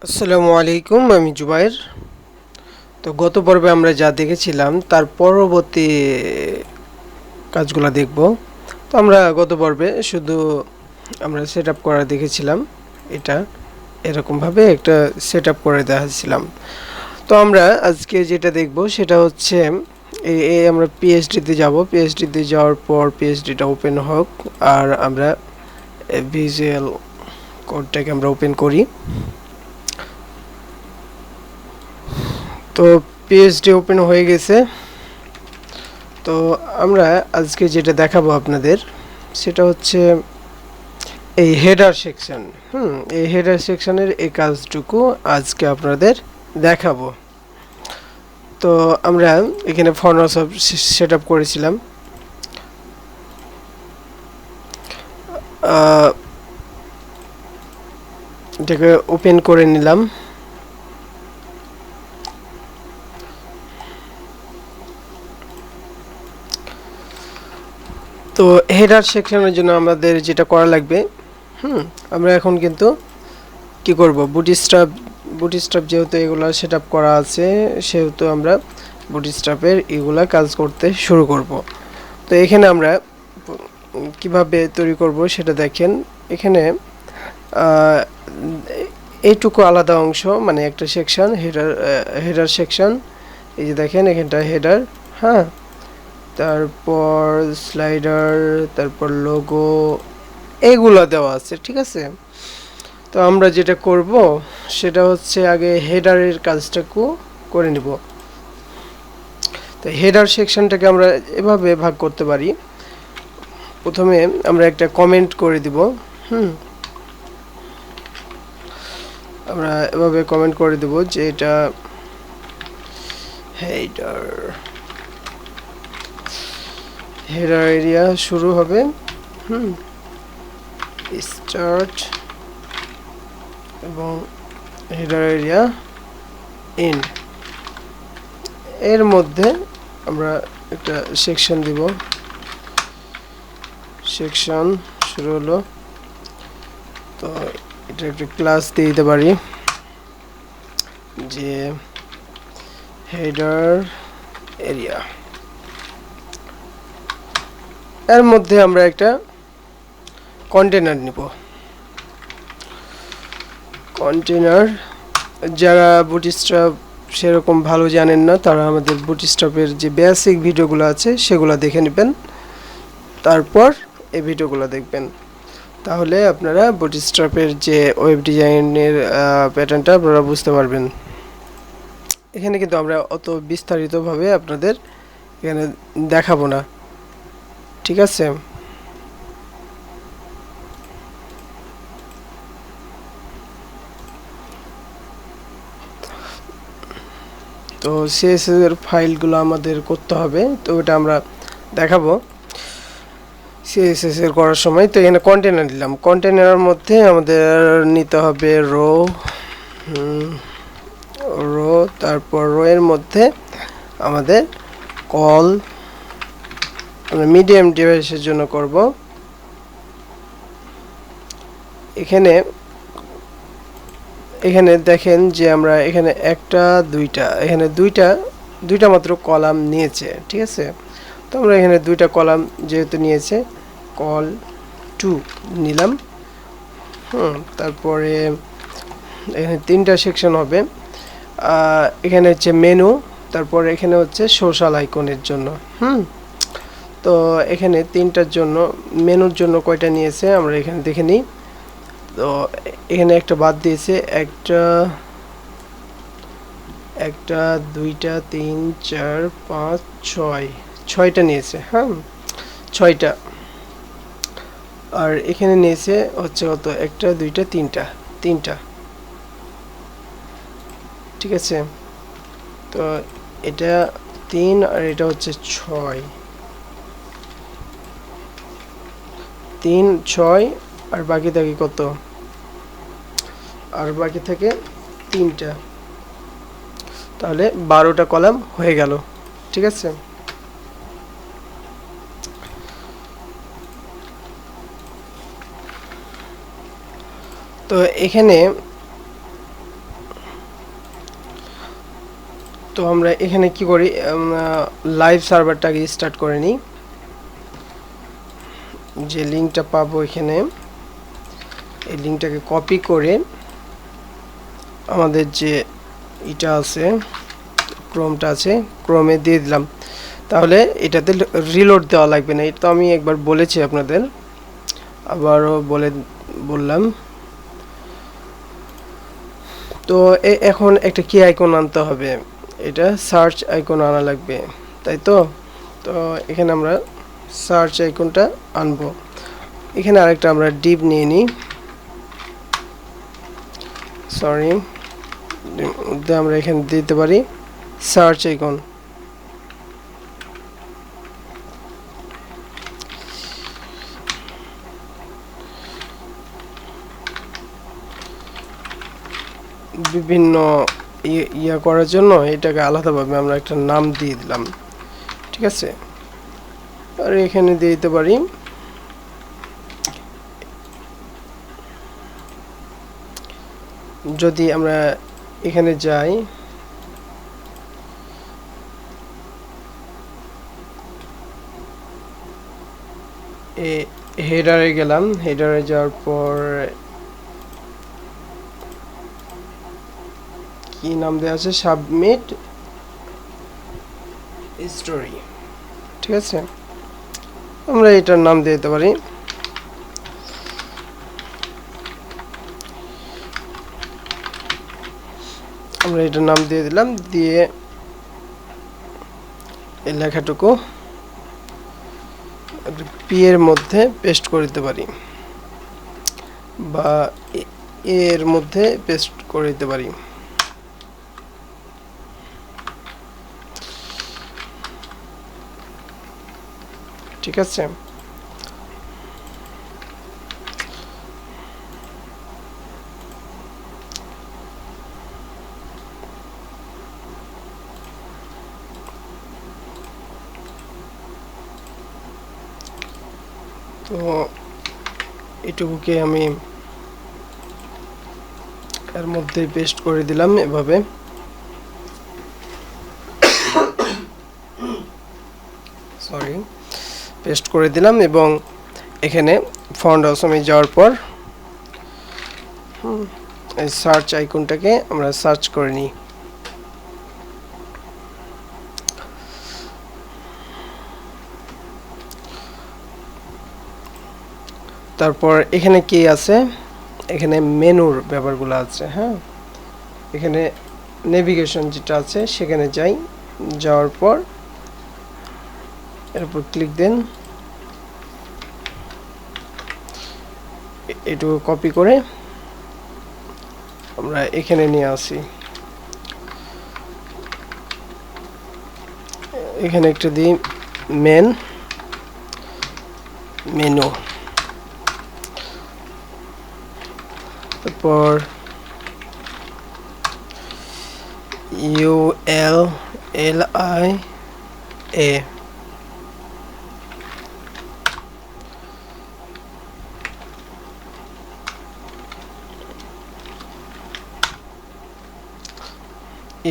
আসসালামু আলাইকুম, আমি জুবায়ের। তো গত পর্বে আমরা যা দেখেছিলাম তার পরবর্তী কাজগুলো দেখব। তো আমরা গত পর্বে শুধু আমরা সেট আপ করা দেখেছিলাম। এটা এরকমভাবে একটা সেট আপ করে দেখাচ্ছিলাম। তো আমরা আজকে যেটা দেখব সেটা হচ্ছে আমরা পিএইচডিতে যাব। পিএইচডিতে যাওয়ার পর পিএইচডিটা ওপেন হোক, আর আমরা ভিজুয়াল কোডটাকে আমরা ওপেন করি। তো পিএইচডি ওপেন হয়ে গেছে। তো আমরা আজকে যেটা দেখাবো আপনাদের সেটা হচ্ছে এই হেডার সেকশন। এই হেডার সেকশনের এই কাজটুকু আজকে আপনাদের দেখাবো। তো আমরা এখানে ফন্ট সব সেট আপ করেছিলাম। এটাকে ওপেন করে নিলাম। তো হেডার সেকশনের জন্য আমাদের যেটা করা লাগবে, আমরা এখন কিন্তু কি করব, বুটস্ট্র্যাপ যেহেতু এগুলা সেট আপ করা আছে, সেহেতু আমরা বুটস্ট্র্যাপের এগুলা কাজ করতে শুরু করব। তো এখানে আমরা কিভাবে তৈরি করব সেটা দেখেন। এখানে এইটুকু আলাদা অংশ, মানে একটা সেকশন, হেডার সেকশন। এই যে দেখেন এখানটা হেডার, হ্যাঁ, তারপর স্লাইডার, তারপর লোগো, এগুলো দেওয়া আছে, ঠিক আছে। তো আমরা যেটা করব সেটা হচ্ছে আগে হেডারের কাজটাকে করে নিব। তো হেডার সেকশনটাকে আমরা এভাবে ভাগ করতে পারি। প্রথমে আমরা একটা কমেন্ট করে দিব। আমরা এভাবে কমেন্ট করে দেব যে এটা হেডার এরিয়া শুরু হবে, স্টার্ট, এবং হেডার এরিয়া এন্ড। এর মধ্যে আমরা একটা সেকশন দিব। সেকশন শুরু হলো। তো এটা একটা ক্লাস দিয়ে দিতে পারি যে হেডার এরিয়া। এর মধ্যে আমরা একটা কন্টেনার নিব। কন্টেনার, যারা বুটস্ট্র্যাপ সেরকম ভালো জানেন না তারা আমাদের বুটস্ট্র্যাপের যে বেসিক ভিডিওগুলো আছে সেগুলো দেখে নেবেন, তারপর এই ভিডিওগুলো দেখবেন। তাহলে আপনারা বুটস্ট্র্যাপের যে ওয়েব ডিজাইনের প্যাটার্নটা আপনারা বুঝতে পারবেন। এখানে কিন্তু আমরা অত বিস্তারিতভাবে আপনাদের এখানে দেখাবো না, ঠিক আছে। তো সিএসএস এর ফাইলগুলো আমাদের করতে হবে, তো ওটা আমরা দেখাবো সিএসএস এর করার সময়। তো এখানে কন্টেনার দিলাম। কন্টেনারের মধ্যে আমাদের নিতে হবে রো, তারপর রো এর মধ্যে আমাদের কল, আমরা মিডিয়াম ডিভাইসের জন্য করব। এখানে দেখেন যে আমরা এখানে একটা এখানে দুইটা মাত্র কলাম নিয়েছে, ঠিক আছে। তো আমরা এখানে দুইটা কলাম যেহেতু নিয়েছে, কল 2 নিলাম। তারপরে এখানে তিনটা সেকশন হবে। এখানে হচ্ছে মেনু, তারপর এখানে হচ্ছে সোশ্যাল আইকনের জন্য। তো এখানে তিনটার জন্য, মেনুর জন্য কয়টা নিয়েছে আমরা এখানে দেখে নিই। তো এখানে একটা বাদ দিয়েছে, একটা দুইটা 3 4 5 ছয়টা নিয়েছে, ছয়টা। আর এখানে নিয়েছে হচ্ছে কত, একটা দুইটা তিনটা, ঠিক আছে। তো এটা 3 আর এটা হচ্ছে 6, 3 6, আর বাকি থাকে কত, আর বাকি থাকে 3টা। তাহলে 12টা কলাম হয়ে গেল, ঠিক আছে। তো এখানে তো আমরা এখানে কি করি, লাইভ সার্ভারটাকে স্টার্ট করে নিই। যে লিঙ্কটা পাবো এখানে, এই লিঙ্কটাকে কপি করে আমাদের যে এটা আছে, ক্রোমটা আছে, ক্রোমে দিয়ে দিলাম। তাহলে এটাতে রিলোড দেওয়া লাগবে না। এটা তো আমি একবার বলেছি আপনাদের, আবারও বললাম। তো এখন একটা কি আইকন আনতে হবে, এটা সার্চ আইকন আনা লাগবে, তাই তো। তো এখানে আমরা সার্চ আইকনটা আনবো। এখানে আরেকটা আমরা ডিপ নিয়ে নিই, সরি, আমরা এখানে দিতে পারি সার্চ আইকন। বিভিন্ন ইয়া করার জন্য এটাকে আলাদাভাবে আমরা একটা নাম দিয়ে দিলাম, ঠিক আছে। আর এখানে দিয়ে দিতে পারি যদি আমরা এখানে যাই, হেডারে গেলাম, হেডারে যাওয়ার পর কি নাম দেওয়া আছে, সাবমিট স্টোরি, ঠিক আছে। আমরা এটার নাম দিয়ে দিতে পারি, আমরা এটার নাম দিয়ে দিলাম, দিয়ে এই লেখাটুকু পি এর মধ্যে পেস্ট করে দিতে পারি, বা এর মধ্যে পেস্ট করে দিতে পারি। ঠিক আছে। তো এটুকুকে আমি এর মধ্যে পেস্ট করে দিলাম এভাবে। সরি, পেস্ট করে দিলাম এবং এখানে ফন্ট অপশনে যাওয়ার পর এই সার্চ আইকনটাকে আমরা সার্চ করে নিই। তারপর এখানে কি আছে, এখানে মেনুর ব্যাপারগুলো আছে। হ্যাঁ, এখানে নেভিগেশন যেটা আছে সেখানে যাই, যাওয়ার পর এর উপর ক্লিক দেন, এটুকু কপি করে আমরা এখানে নিয়ে আসি। এখানে একটা দিই মেনু, তারপর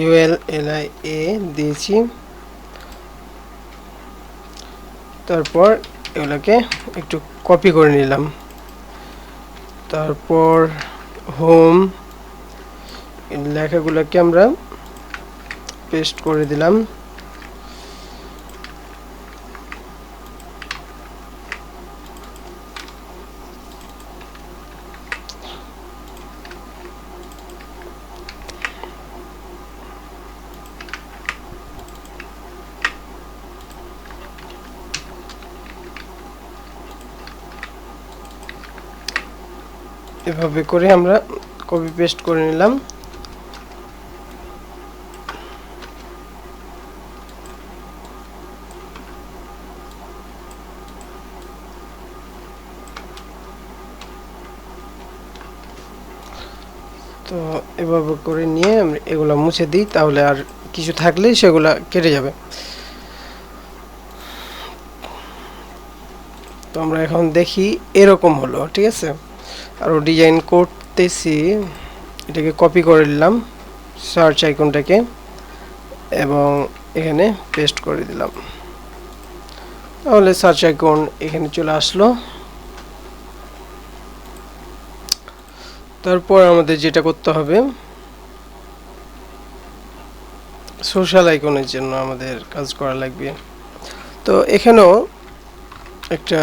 ULLIA, দিয়েছি। তারপর এগুলোকে একটু কপি করে নিলাম। তারপর হোম লেখাগুলোকে আমরা পেস্ট করে দিলাম। এভাবে করে আমরা কপি পেস্ট করে নিলাম। তো এভাবে করে নিয়ে আমরা এগুলা মুছে দিই, তাহলে আর কিছু থাকলে সেগুলা কেটে যাবে। তো আমরা এখন দেখি এরকম হলো, ঠিক আছে। আরও ডিজাইন করতেছি, এটাকে কপি করে নিলাম সার্চ আইকনটাকে, এবং এখানে পেস্ট করে দিলাম। তাহলে সার্চ আইকন এখানে চলে আসলো। তারপর আমাদের যেটা করতে হবে, সোশ্যাল আইকনের জন্য আমাদের কাজ করা লাগবে। তো এখানেও একটা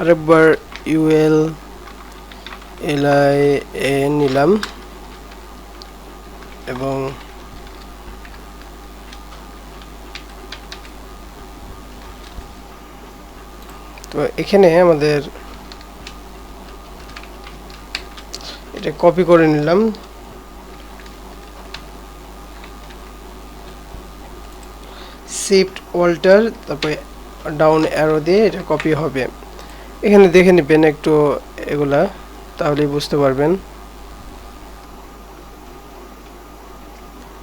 আরেকবার ULLIA নিলাম এবং তো এখানে আমাদের এটা কপি করে নিলাম। শিফট অল্টার তারপরে ডাউন অ্যারো দিয়ে এটা কপি হবে। এখানে দেখে নেবেন একটু এগুলা, তাহলেই বুঝতে পারবেন।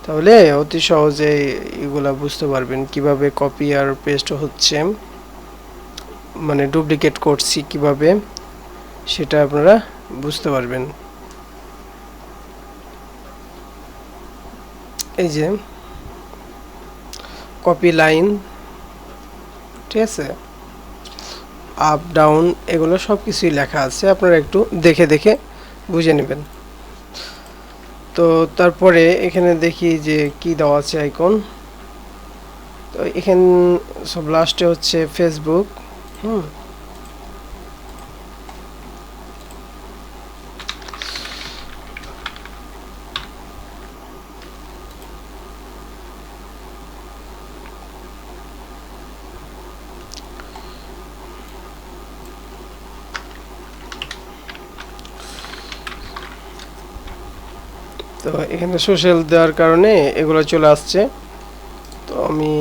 তাহলে অতি সহজে এগুলা বুঝতে পারবেন কিভাবে কপি আর পেস্ট হচ্ছে, মানে ডুপ্লিকেট করছি কিভাবে, সেটা আপনারা বুঝতে পারবেন। এই যে কপি লাইন, ঠিক আছে, আপ ডাউন এগুলো সব কিছুই লেখা আছে, আপনারা একটু দেখে দেখে বুঝে নেবেন। তো তারপরে এখানে দেখি যে কি দেওয়া আছে আইকন। তো এখানে সব লাস্টে হচ্ছে ফেসবুক। তো এখানে সোশ্যাল দেওয়ার কারণে এগুলো চলে আসছে। তো আমি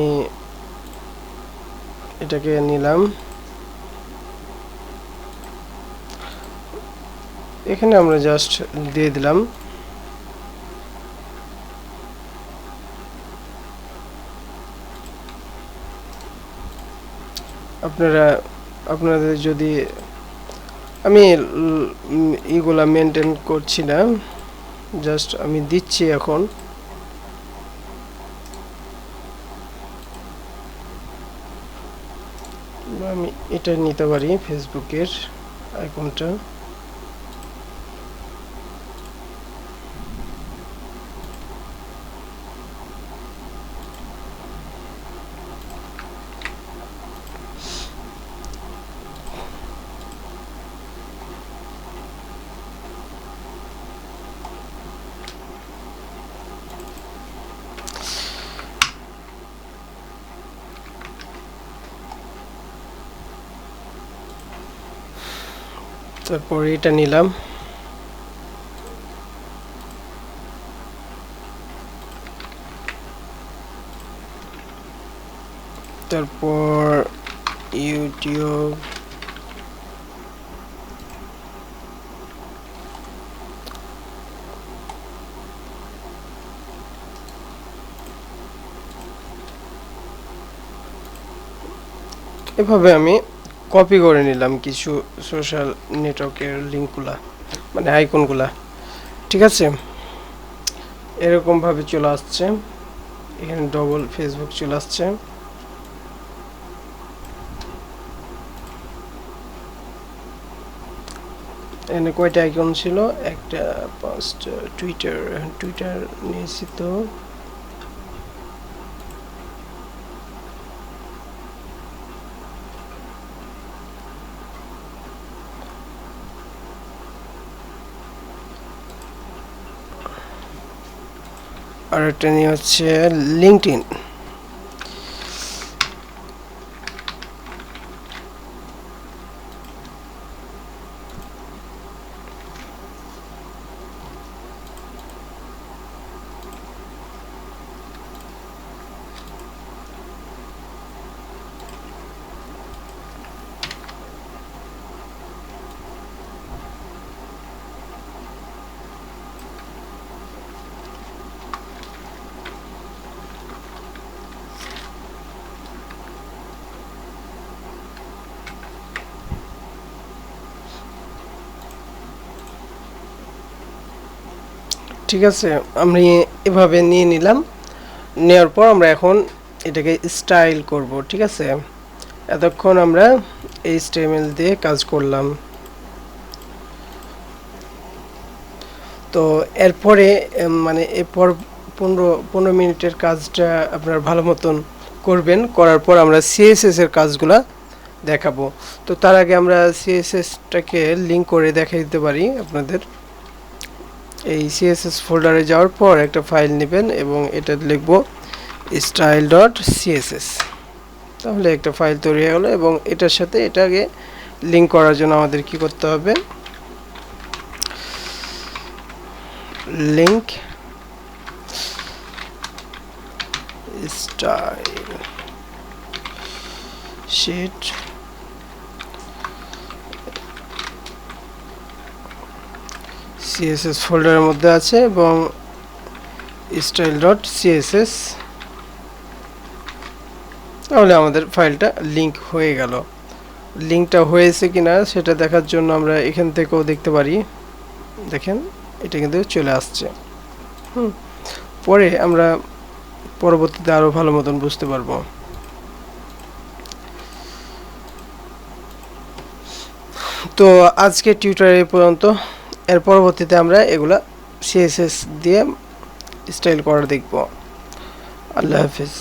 এটাকে নিলাম, এখানে আমরা জাস্ট দিয়ে দিলাম। আপনাদের যদি আমি এগুলা মেনটেন করছি না, জাস্ট আমি দিচ্ছি এখন। আমি এটা নিতে পারি ফেসবুকের আইকনটা। তারপর এটা নিলাম, তারপর ইউটিউব, এভাবে আমি কপি করে নিলাম কিছু সোশ্যাল নেটওয়ার্কের লিঙ্কগুলা, মানে আইকনগুলা, ঠিক আছে। এরকমভাবে চলে আসছে, এখানে ডবল ফেসবুক চলে আসছে। এখানে কয়টা আইকন ছিল, একটা, পাঁচটা। টুইটার নিয়েছি তো। আর একটা নিয়ে হচ্ছে লিঙ্কডইন। ঠিক আছে, আমি এভাবে নিয়ে নিলাম। নেওয়ার পর আমরা এখন এটাকে স্টাইল করব। ঠিক আছে, এতক্ষণ আমরা HTML দিয়ে কাজ করলাম। তো এরপরে মানে এরপর 15 মিনিটের কাজটা আপনারা ভালো মতন করবেন। করার পর আমরা CSS এর কাজগুলা দেখাবো। তো তার আগে আমরা CSSটাকে লিংক করে দেখাই দিতে পারি আপনাদের। এই CSS ফোল্ডারে যাওয়ার পর একটা ফাইল নেবেন এবং এটা লিখব style.css। তাহলে একটা ফাইল তৈরি হয়ে গেল এবং এটার সাথে এটাকে লিংক করার জন্য আমাদের কি করতে হবে, লিংক স্টাইল শিট CSS ফোল্ডারের মধ্যে আছে এবং style.css। তাহলে আমাদের ফাইলটা লিংক হয়ে গেল। লিংকটা হয়েছে কিনা সেটা দেখার জন্য আমরা এখান থেকেও দেখতে পারি। দেখেন এটা কিন্তু চলে আসছে। পরে আমরা পরবর্তীতে আরো ভালো মতন বুঝতে পারবো। তো আজকে টিউটোরিয়াল পর্যন্ত। এর পরবর্তীতে আমরা এগুলা CSS দিয়ে স্টাইল করা দেখব। আল্লাহ হাফেজ।